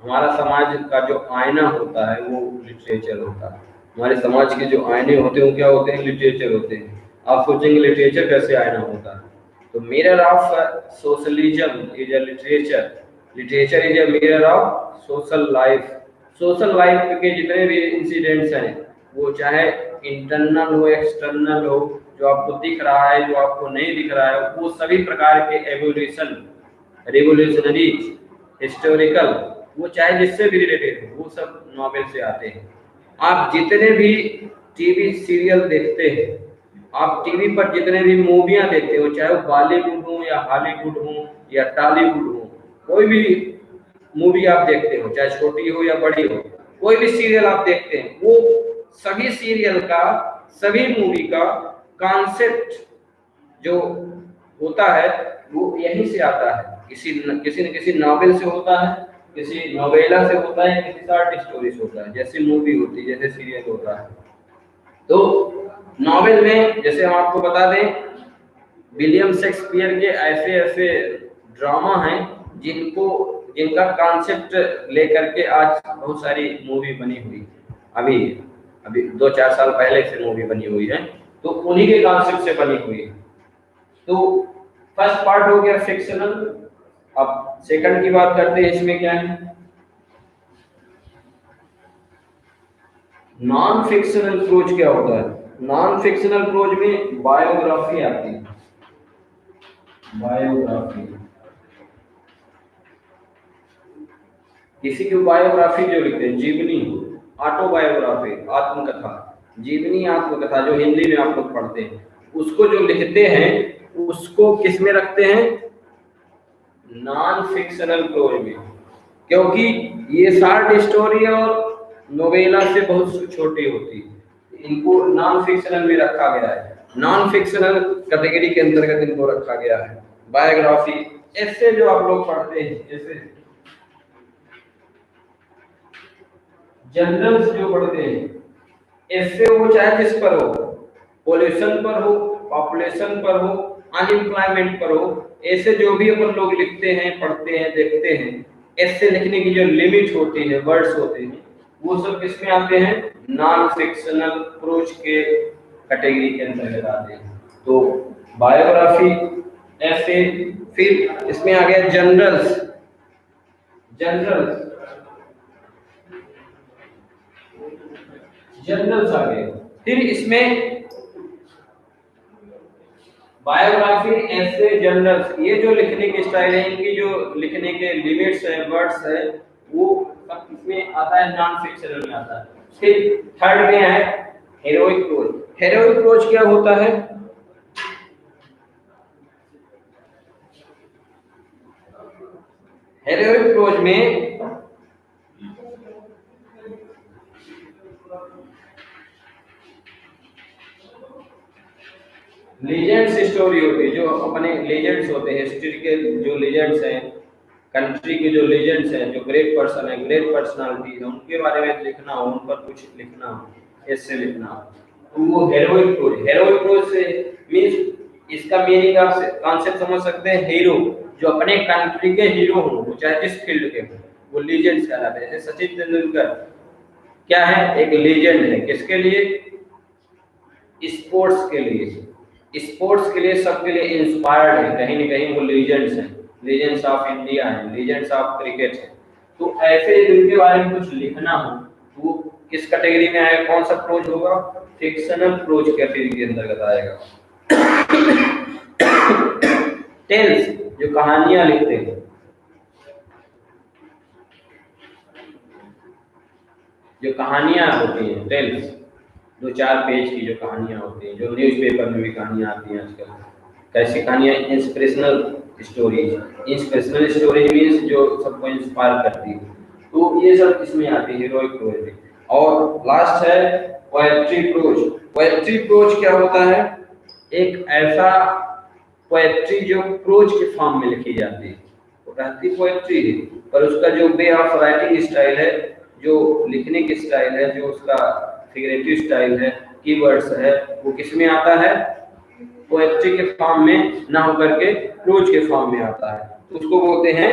हमारा समाज का जो आईना होता है वो लिटरेचर होता है। हमारे समाज के जो आईने होते हैं वो क्या होते हैं? लिटरेचर होते हैं। आप सोचेंगे लिटरेचर कैसे आईना होता है? तो mirror of socialism is a literature, literature is a mirror of social life. Social life के जितने भी इंसिडेंट्स हैं, वो चाहे इंटरनल हो एक्सटर्नल हो, जो आपको दिख रहा है जो आपको नहीं दिख रहा है, वो सभी प्रकार के एवोल्यूशन, रिवोल्यूशनरी, हिस्टोरिकल, वो चाहे जिससे भी रिलेटेड हो, वो सब नॉवेल से आते हैं। आप जितने भी टीवी सीरियल देखते हैं, आप टीवी पर जितने भी मूवियां देखते हो, चाहे वो बॉलीवुड हो या हॉलीवुड हो या टॉलीवुड हो, कोई भी मूवी आप देखते हो, चाहे छोटी हो या बड़ी हो, कोई भी सीरियल आप देखते हैं, वो सभी सीरियल का, सभी मूवी का कॉन्सेप्ट जो होता है वो यहीं से आता है। किसी न किसी नॉवेल से होता है, किसी नोवेला से होता है, किसी शॉर्ट स्टोरी से होता है, जैसे मूवी होती है, जैसे सीरियल होता है। तो नॉवेल में जैसे हम आपको बता दें, विलियम शेक्सपियर के ऐसे ऐसे ड्रामा हैं जिनको, जिनका कॉन्सेप्ट लेकर के आज बहुत सारी मूवी बनी हुई, अभी अभी 2-4 साल पहले से मूवी बनी हुई है, तो उन्हीं के कॉन्सेप्ट से बनी हुई है। तो फर्स्ट पार्ट हो गया फिक्शनल। अब सेकंड की बात करते हैं, इसमें क्या है? नॉन फिक्शनल प्रोज क्या होता है? नॉन फिक्शनल प्रोज में बायोग्राफी आती है। बायोग्राफी, किसी की बायोग्राफी जो लिखते हैं, जीवनी, ऑटोबायोग्राफी, आत्मकथा, जीवनी आत्मकथा जो हिंदी में आप लोग पढ़ते हैं, उसको जो लिखते हैं उसको किस में रखते हैं? नॉन फिक्शनल प्रोज में, क्योंकि ये शॉर्ट स्टोरी और नोवेला से बहुत छोटी होती है, इनको नॉन फिक्शनल में रखा गया है। नॉन फिक्शनल कैटेगरी के अंतर्गत इनको रखा गया है। बायोग्राफी, ऐसे जो आप लोग पढ़ते हैं, जैसे जनरल्स जो पढ़ते हैं, ऐसे वो चाहे किस पर हो, पॉल्यूशन पर हो, पॉपुलेशन पर हो, अनएम्प्लॉयमेंट पर हो, ऐसे जो भी अपन लोग लिखते हैं, पढ़ते हैं, देखते हैं, ऐसे लिखने की जो लिमिट होती है, वर्ड्स होते हैं, वो सब किसमें आते हैं? नॉन फिक्शनल प्रोज के कैटेगरी के अंतर्गत आते हैं। तो बायोग्राफी, ऐसे, फिर इसमें आ गया जनरल्स। जनरल्स, जनरल्स आ गए। फिर इसमें बायोग्राफी, ऐसे, जनरल्स, ये जो लिखने की स्टाइल है, इनकी जो लिखने के लिमिट्स है, वर्ड्स है, वो सब इसमें आता है, नॉन फिक्शनल में आता है। फिर थर्ड में है हेरोइक प्रोज। हेरोइक प्रोज क्या होता है? हेरोइक प्रोज में लीजेंड्स स्टोरी होती है, जो अपने लीजेंड्स होते हैं, हिस्ट्री के जो लीजेंड्स हैं, कंट्री के जो लीजेंड्स हैं, जो ग्रेट पर्सन है, ग्रेट पर्सनालिटी है, उनके बारे में लिखना हो, उन पर कुछ लिखना हो, ऐसे लिखना हो, तो वो हेरोइक प्रोज। हेरोइक प्रोज से मींस, इसका मीनिंग आप कॉन्सेप्ट समझ सकते हैं, हीरो, जो अपने कंट्री के हीरो हो, वो चाहे जिस फील्ड के हो, वो लीजेंड्स कहलाते हैं। जैसे सचिन तेंदुलकर क्या है? एक लीजेंड है। किसके लिए? स्पोर्ट्स के लिए। स्पोर्ट्स के लिए, सबके लिए इंस्पायर्ड है, कहीं न कहीं वो लीजेंड्स हैं, लीजेंड्स ऑफ इंडिया हैं, लीजेंड्स ऑफ क्रिकेट हैं। तो ऐसे जिनके बारे में कुछ लिखना हो, तो वो किस कैटेगरी में आएगा? कौन सा प्रोज होगा? फिक्शनल प्रोज कैटेगरी के अंतर्गत आएगा। टेल्स, जो कहानियां लिखते हैं, जो कहानियां होती हैं, टेल्स, 2-4 पेज की जो कहानियां होती हैं, जो न्यूज़पेपर में भी कहानियां आती हैं आजकल, कैसी कहानियां? Inspirational stories. Inspirational stories means जो सबको इंस्पायर करती है, तो ये सब इसमें आती है, हीरोइक प्रोज में। और लास्ट है पोएट्री प्रोज। पोएट्री प्रोज क्या होता है? एक ऐसा पोएट्री जो प्रोज के फॉर्म में लिखी जाती है, वो रहती पोएट्री है, पर उसका जो वे ऑफ राइटिंग स्टाइल है, जो लिखने की स्टाइल है, जो उसका फिगरेटिव स्टाइल है, कीवर्ड्स है, वो किस में आता है? पोएट्री के फॉर्म में ना होकर के प्रोज के फॉर्म में आता है, तो उसको बोलते हैं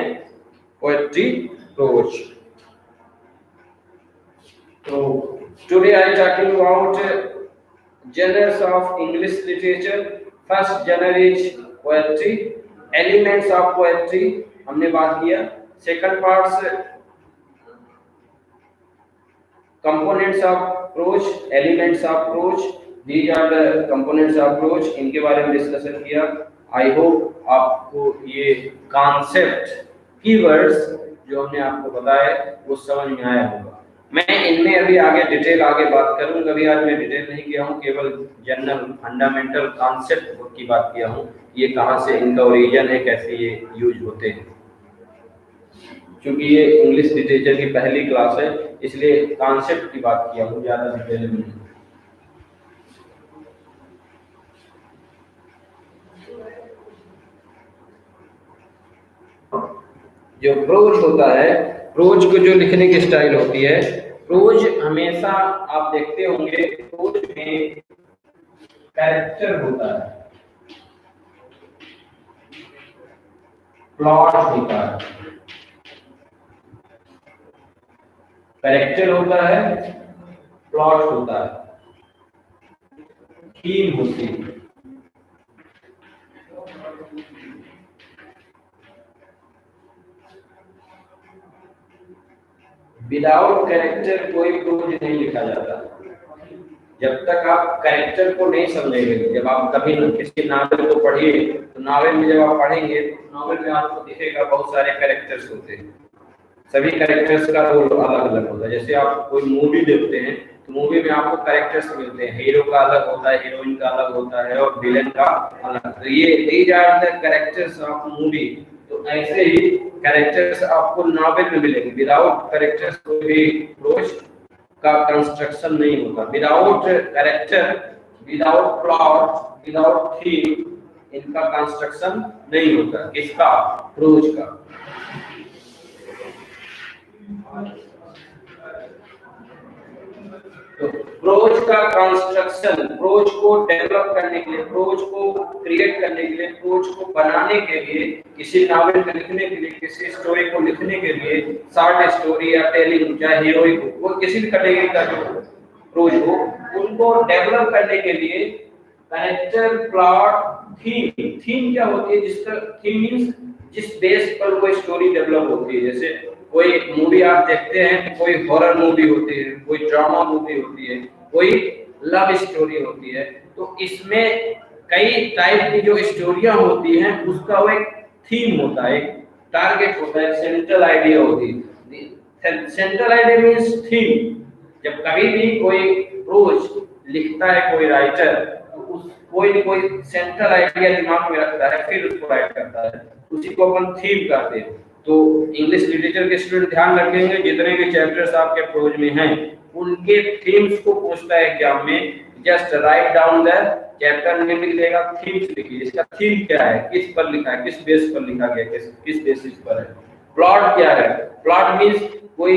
पोएट्री प्रोज। तो today I am talking about genres of English literature. First genre is poetry, elements of poetry हमने बात किया। Second parts components of prose, elements of prose, these are the components of prose, इनके बारे में discussion किया। I hope आपको ये concept keywords जो हमने आपको बताया वो समझ में आया होगा। मैं इनमें अभी आगे डिटेल आगे बात करूंगा, अभी आज मैं डिटेल नहीं किया हूँ, केवल जनरल फंडामेंटल कॉन्सेप्ट की बात किया हूँ, ये कहाँ से इनका ओरिजिन है, कैसे ये यूज होते हैं। क्योंकि ये इंग्लिश लिटरेचर की पहली क्लास है इसलिए कॉन्सेप्ट की बात किया हूँ, ज्यादा डिटेल में नहीं। जो प्रोज होता है, प्रोज को जो लिखने की स्टाइल होती है, प्रोज हमेशा आप देखते होंगे प्रोज में कैरेक्टर होता है, प्लॉट होता है, कैरेक्टर होता है, प्लॉट होता है, थीम होती है। विदाउट कैरेक्टर कोई प्रोज नहीं लिखा जाता। जब तक आप कैरेक्टर को नहीं समझेंगे, जब आप कभी किसी नावल को पढ़िए तो नावल में जब आप पढ़ेंगे तो नावल में आपको दिखेगा बहुत सारे कैरेक्टर्स होते हैं, सभी कैरेक्टर्स का रोल अलग अलग होता है। जैसे आप कोई मूवी देखते हैं तो मूवी में आपको कैरेक्टर्स मिलते हैं, हीरो का अलग होता है, हीरोइन का अलग होता है और विलेन का अलग। तो ये these are the characters of movie. तो ऐसे ही कैरेक्टर्स आपको नॉवेल में मिलेंगे। विदाउट कैरेक्टर्स कोई भी प्रोज का कंस्ट्रक्शन नहीं होगा। Without character, without plot, without theme इनका कंस्ट्रक्शन नहीं होता। किसका? प्रोज का। तो प्रोज का कंस्ट्रक्शन, प्रोज को डेवलप करने के लिए, प्रोज को क्रिएट करने के लिए, प्रोज को बनाने के लिए, किसी नावल को लिखने के लिए, किसी स्टोरी को लिखने के लिए, शॉर्ट स्टोरी या टेलिंग, चाहे हीरोइक हो, वो किसी भी कैटेगरी का जो प्रोज हो, उनको डेवलप करने के लिए कैरेक्टर, प्लॉट, थीम। थीम क्या होती है? जिसका थीम मींस जिस बेस पर वो स्टोरी डेवलप होती है। जैसे कोई मूवी आप देखते हैं तो कोई हॉरर मूवी होती है, कोई ड्रामा मूवी होती है, कोई लव स्टोरी होती है। तो इसमें कई टाइप की जो स्टोरियां होती हैं उसका वो एक थीम होता है, एक टारगेट होता है, सेंट्रल आइडिया होती है। Central idea means theme. जब कभी भी कोई प्रोज लिखता है कोई राइटर तो उस कोई सेंट्रल आइडिया दिमाग में रखता है, फिर उसको राइट करता है, उसी को अपन थीम कहते हैं। तो इंग्लिश लिटरेचर के स्टूडेंट ध्यान रखेंगे, जितने भी चैप्टर्स आपके प्रोज में हैं उनके थीम्स को पूछता है एग्जाम में। Just write down the chapter में लिख देगा, थीम्स लिखिए, इसका थीम क्या है, किस पर लिखा है, किस बेस पर लिखा गया, किस बेसिस पर है। प्लॉट क्या है? प्लॉट मींस कोई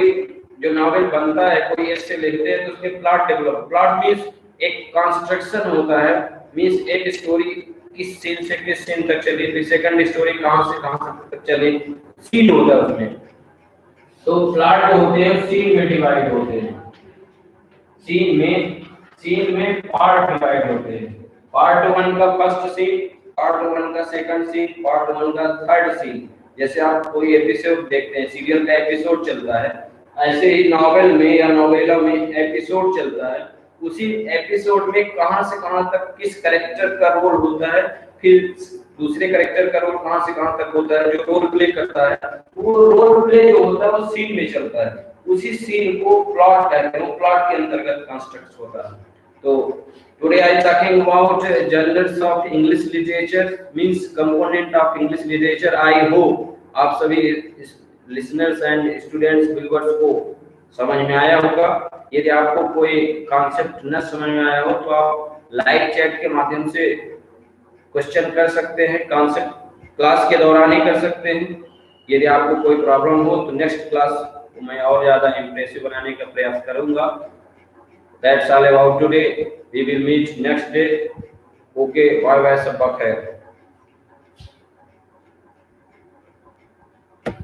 जो नॉवेल बनता है, कोई ऐसे लिखते हैं तो उसके प्लॉट डेवलप। प्लॉट मींस एक कंस्ट्रक्शन होता है, मींस एक स्टोरी किस सीन से किस सीन तक चली, फिर सेकंड स्टोरी कहां से कहां तक चली, सीन होता है उसमें। तो प्लॉट जो होते हैं सीन में डिवाइड होते हैं, सीन में पार्ट डिवाइड होते हैं। पार्ट 1 का फर्स्ट सीन, पार्ट 1 का सेकंड सीन, पार्ट 1 का थर्ड सीन। जैसे आप कोई एपिसोड देखते हैं, सीरियल का एपिसोड चलता है, ऐसे ही नॉवेल में या नोवेला में एपिसोड चलता है। उसी एपिसोड में कहां से कहां तक किस कैरेक्टर का रोल होता है, फिर दूसरे कैरेक्टर का रोल कहां से कहां तक होता है, जो रोल प्ले करता है, वो रोल प्ले जो होता है वो सीन में चलता है। उसी सीन को प्लॉट कहते हैं, वो प्लॉट के अंतर्गत कंस्ट्रक्ट होता है। तो today I am talking about generals of English literature, means component of English literature. I hope आप सभी लिसनर्स एंड स्टूडेंट्स व्यूअर्स को समझ में आया होगा। यदि आपको कोई कॉन्सेप्ट न समझ में आया हो तो आप लाइव चैट के माध्यम से क्वेश्चन कर सकते हैं, कॉन्सेप्ट क्लास के दौरान ही कर सकते हैं। यदि आपको कोई प्रॉब्लम हो तो नेक्स्ट क्लास को मैं और ज्यादा इंप्रेसिव बनाने का प्रयास करूंगा। That's all about today. We will meet next day. Okay वाह वाह सबक है।